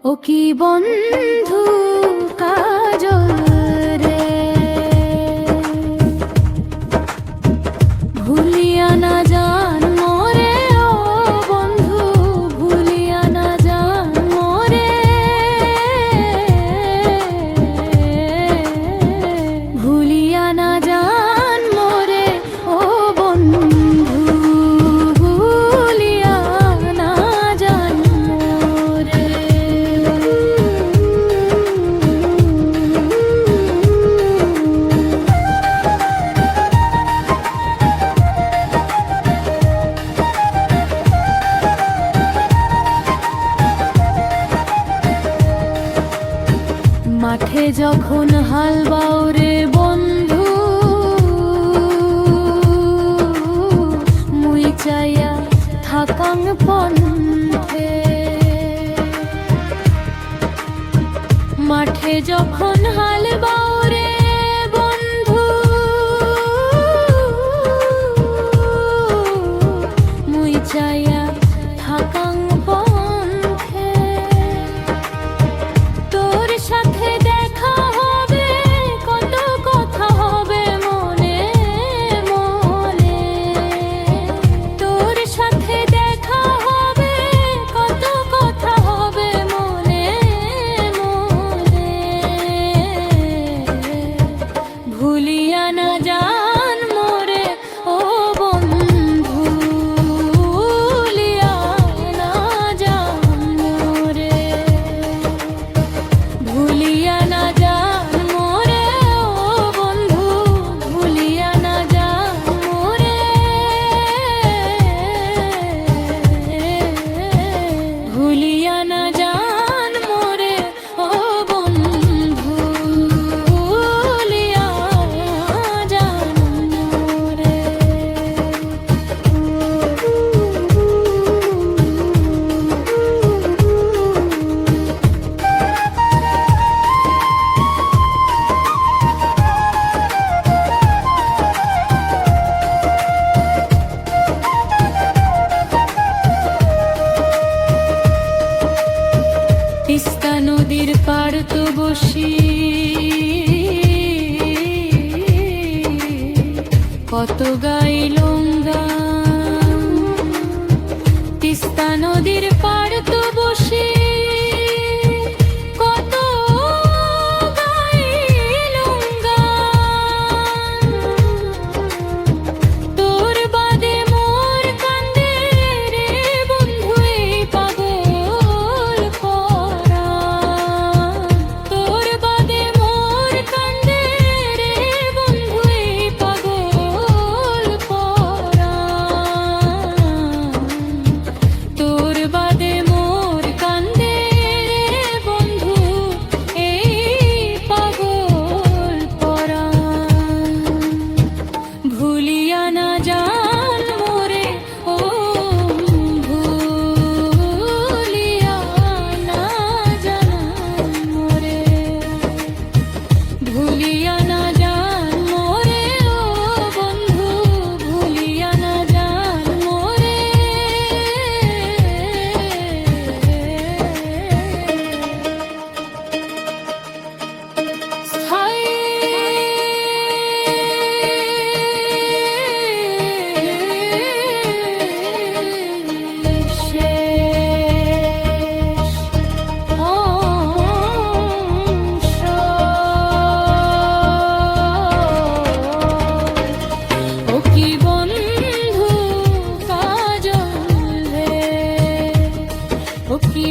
ও কি বন্ধু কাজল রে, ভুলিয়া না জান মোরে, ও বন্ধু ভুলিয়া না জান মোরে, ভুলিয়া না জান মোরে, ও বন্ধু ভুলিয়া না জান মোরে। মাঠে যখন হাল বাও রে বন্ধু, মুই চাইয়া থাকাং পন্থে। মাঠে যখন হাল বাও রে বন্ধু, মুই চাইয়া থাকাং পন্থে। তোর সাথে দেখা হবে, কত কথা হবে মনে মনে। তোর সাথে দেখা হবে, কত কথা হবে মনে মনে। ভুলিয়া না জান মোরে, ও বন্ধু ভুলিয়া না জান মোরে, ভুলিয়া না জান মোরে, ও বন্ধু ভুলিয়া না জান মোরে, ভুলিয়া না জান মোরে, ও বন্ধু ভুলিয়া জান মোরে। তিস্তা নদীর পাড় তো বসি, কত গাইলুম গান। তিস্তা নদীর পাড় তো বসি, কত গাইলুম গান। তোর বাদে মোর কান্দে রে বন্ধু এই পাগল পরাণ। তোর বাদে মোর কান্দে রে বন্ধু এই পাগল পরাণ। তোর বাদে মোর কান্দে রে বন্ধু এই পাগল পরাণ। ভুলিয়া না জান মোরে, ও ভুলিয়া না জান মোরে, ভুলিয়া না জান মোরে, ও বন্ধু ভুলিয়া না জান মোরে। হায় শেষ অংশ, ও কি বন্ধু কাজল রে, ও কি